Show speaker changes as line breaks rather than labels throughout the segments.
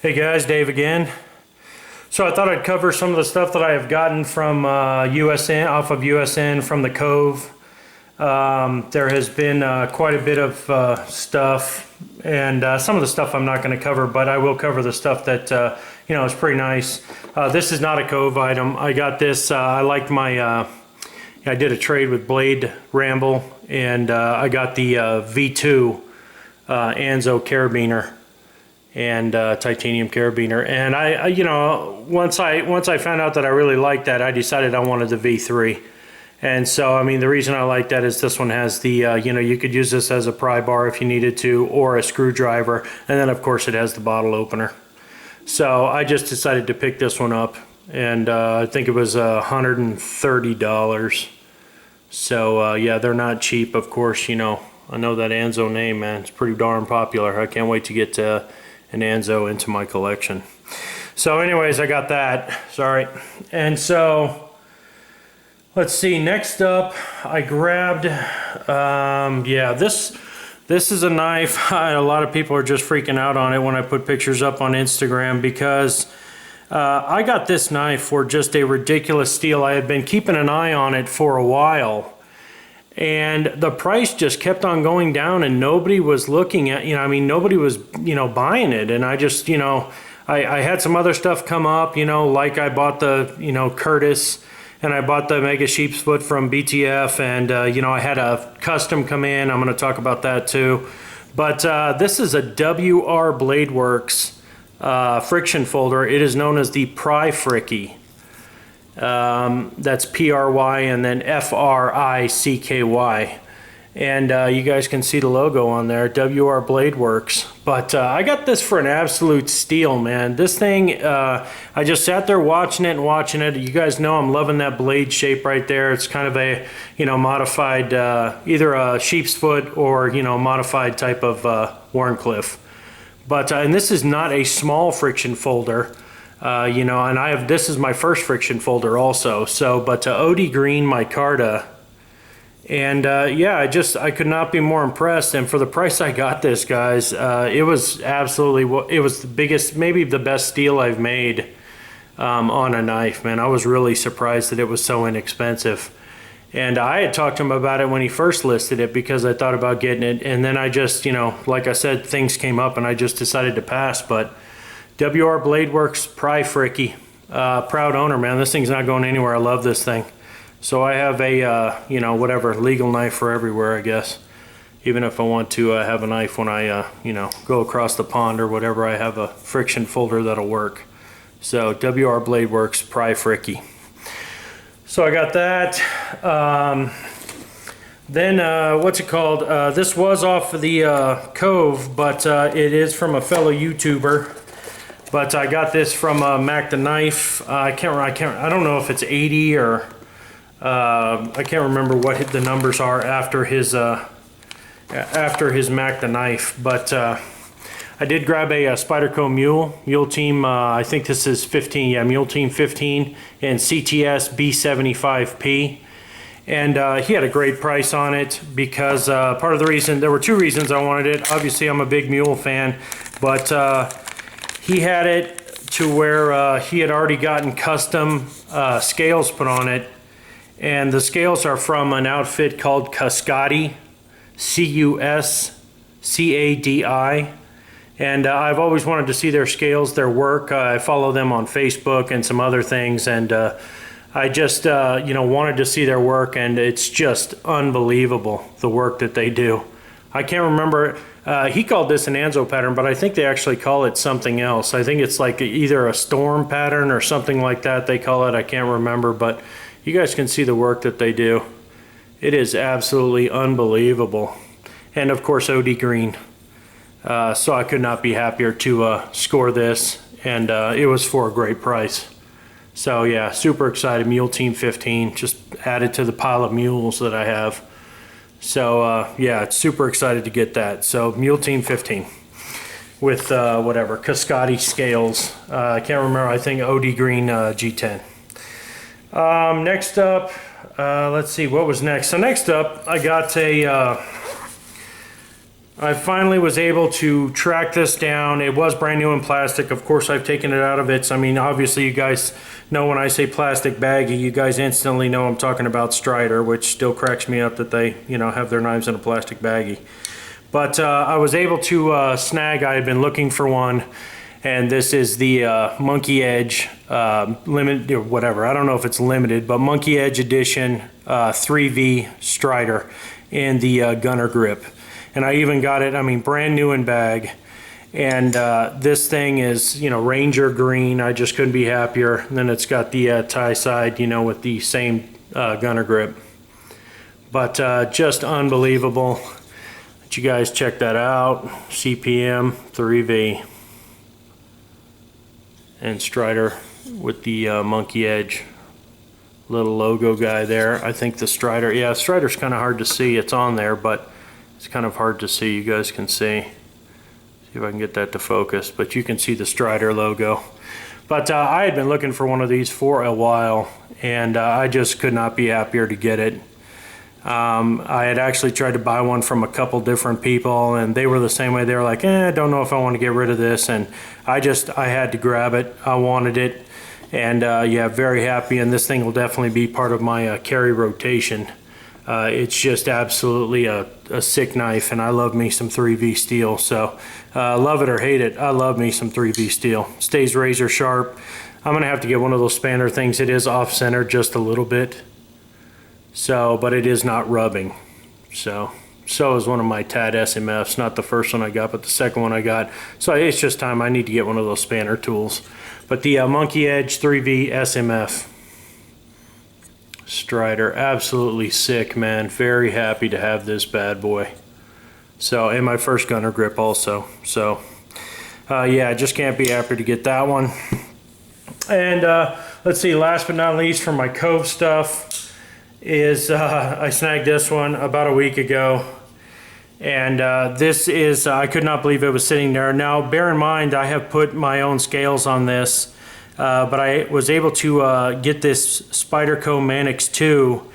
Hey guys, Dave again. So I thought I'd cover some of the stuff that I have gotten from USN, off of USN from the Cove. There has been quite a bit of stuff, and some of the stuff I'm not going to cover, but I will cover the stuff that you know, is pretty nice. This is not a Cove item. I got this. I liked my. I did a trade with Blade Ramble, and I got the V2 Anzo carabiner and titanium carabiner, and I you know, once I found out that I really liked that, I decided I wanted the V3. And so, I mean, the reason I like that is this one has the you know, you could use this as a pry bar if you needed to, or a screwdriver, and then of course it has the bottle opener. So I just decided to pick this one up, and I think it was $130. So yeah, they're not cheap, of course. You know, I know that Anzo name, man, it's pretty darn popular. I can't wait to get an Anzo into my collection. So anyways, I got that, sorry. And so let's see, next up I grabbed yeah, this is a knife. A lot of people are just freaking out on it when I put pictures up on Instagram, because I got this knife for just a ridiculous steal. I had been keeping an eye on it for a while, and the price just kept on going down, and nobody was looking at, you know, I mean, nobody was, you know, buying it. And I just, you know, I had some other stuff come up, you know, like I bought the, you know, Curtis, and I bought the Mega Sheep's Foot from BTF, and you know, I had a custom come in. I'm going to talk about that too. But this is a WR Blade Works friction folder. It is known as the Pry Fricky. That's P-R-Y and then F-R-I-C-K-Y. And you guys can see the logo on there, WR Blade Works. But I got this for an absolute steal, man. This thing, I just sat there watching it. You guys know I'm loving that blade shape right there. It's kind of a, you know, modified, either a sheep's foot or, you know, modified type of Warncliffe. But, and this is not a small friction folder. You know, and this is my first friction folder also. So, but OD Green micarta, and yeah, I could not be more impressed. And for the price I got this, guys, it was absolutely, it was the biggest, maybe the best steal I've made on a knife, man. I was really surprised that it was so inexpensive. And I had talked to him about it when he first listed it, because I thought about getting it, and then I just, you know, like I said, things came up and I just decided to pass. But WR Blade Works Pry Fricky, proud owner, man. This thing's not going anywhere. I love this thing. So I have a, you know, whatever, legal knife for everywhere, I guess. Even if I want to have a knife when I, you know, go across the pond or whatever, I have a friction folder that'll work. So WR Blade Works Pry Fricky. So I got that. Then, what's it called? This was off of the Cove, but it is from a fellow YouTuber. But I got this from Mac the Knife. I don't know if it's 80 or I can't remember what the numbers are after his Mac the Knife. But I did grab a Spyderco Mule Team. I think this is 15. Yeah, Mule Team 15 and CTS B75P. And he had a great price on it, because part of the reason, there were two reasons I wanted it. Obviously, I'm a big Mule fan, but he had it to where he had already gotten custom scales put on it, and the scales are from an outfit called Cuscadi, C-U-S-C-A-D-I, and I've always wanted to see their scales, their work. I follow them on Facebook and some other things, and I just you know, wanted to see their work, and it's just unbelievable, the work that they do. I can't remember. He called this an Anzo pattern, but I think they actually call it something else. I think it's like either a storm pattern or something like that they call it. I can't remember, but you guys can see the work that they do. It is absolutely unbelievable. And of course, OD Green. So I could not be happier to score this, and it was for a great price. So yeah, super excited. Mule Team 15, just added to the pile of mules that I have. So yeah, super excited to get that. So Mule Team 15 with whatever, Cuscadi scales. I can't remember, I think OD Green G10. Next up, let's see, what was next? So next up, I got a I finally was able to track this down. It was brand new in plastic. Of course, I've taken it out of its. I mean, obviously, you guys know when I say plastic baggie, you guys instantly know I'm talking about Strider, which still cracks me up that they, you know, have their knives in a plastic baggie. But I was able to snag, I had been looking for one, and this is the Monkey Edge limited, or whatever. I don't know if it's limited, but Monkey Edge Edition 3V Strider in the gunner grip. And I even got it, I mean, brand new in bag. And this thing is, you know, Ranger green. I just couldn't be happier. And then it's got the tie side, you know, with the same gunner grip. But just unbelievable. Let you guys check that out. CPM 3V. And Strider with the Monkey Edge little logo guy there. I think the Strider, yeah, Strider's kind of hard to see. It's on there, but it's kind of hard to see. You guys can see. See if I can get that to focus, but you can see the Strider logo. But I had been looking for one of these for a while, and I just could not be happier to get it. I had actually tried to buy one from a couple different people, and they were the same way. They were like, I don't know if I want to get rid of this, and I had to grab it. I wanted it, and yeah, very happy, and this thing will definitely be part of my carry rotation. It's just absolutely a sick knife, and I love me some 3V steel. So love it or hate it, I love me some 3V steel. Stays razor sharp. I'm gonna have to get one of those spanner things. It is off center just a little bit, so, but it is not rubbing. So is one of my TAD SMFs, not the first one I got, but the second one I got. So it's just time. I need to get one of those spanner tools. But the Monkey Edge 3V SMF Strider, absolutely sick, man. Very happy to have this bad boy. So, and my first gunner grip also. So yeah, I just can't be happy to get that one. And let's see, last but not least, for my Cove stuff is I snagged this one about a week ago. And this is, I could not believe it was sitting there. Now, bear in mind, I have put my own scales on this. But I was able to get this Spyderco Mannix 2,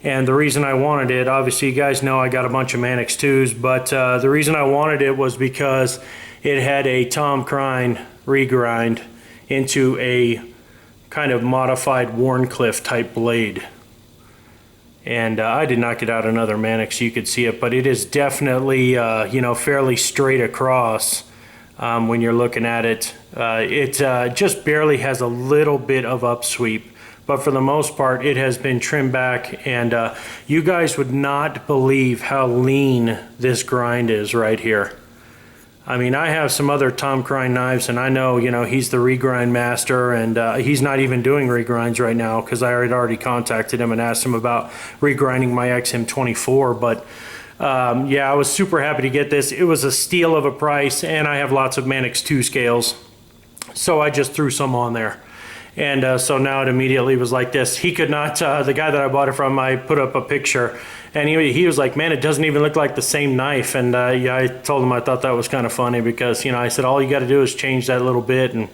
and the reason I wanted it, obviously you guys know I got a bunch of Mannix 2s, but the reason I wanted it was because it had a Tom Crine regrind into a kind of modified Warncliffe type blade. And I did not get out another Mannix, you could see it, but it is definitely, you know, fairly straight across. When you're looking at it, it just barely has a little bit of upsweep, but for the most part it has been trimmed back, and you guys would not believe how lean this grind is right here. I mean, I have some other Tom Crine knives, and I know, you know, he's the regrind master, and he's not even doing regrinds right now because I had already contacted him and asked him about regrinding my XM24, but yeah, I was super happy to get this. It was a steal of a price, and I have lots of Mannix 2 scales, so I just threw some on there. And so now it immediately was like this. He could not, the guy that I bought it from, I put up a picture, and he was like, man, it doesn't even look like the same knife. And yeah, I told him I thought that was kind of funny because, you know, I said, all you got to do is change that little bit, and,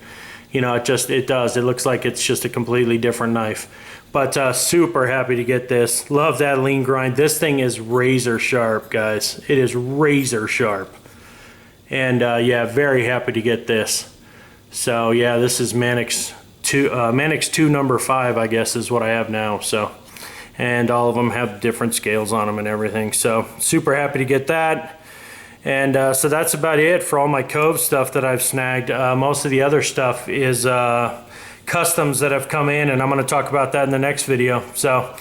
you know, it does. It looks like it's just a completely different knife. But super happy to get this. Love that lean grind. This thing is razor sharp, guys. It is razor sharp. And yeah, very happy to get this. So yeah, this is Mannix 2 number 5, I guess, is what I have now. So, and all of them have different scales on them and everything. So super happy to get that. And so that's about it for all my Cove stuff that I've snagged. Most of the other stuff is customs that have come in, and I'm going to talk about that in the next video. So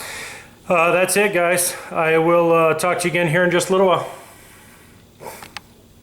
that's it, guys. I will talk to you again here in just a little while.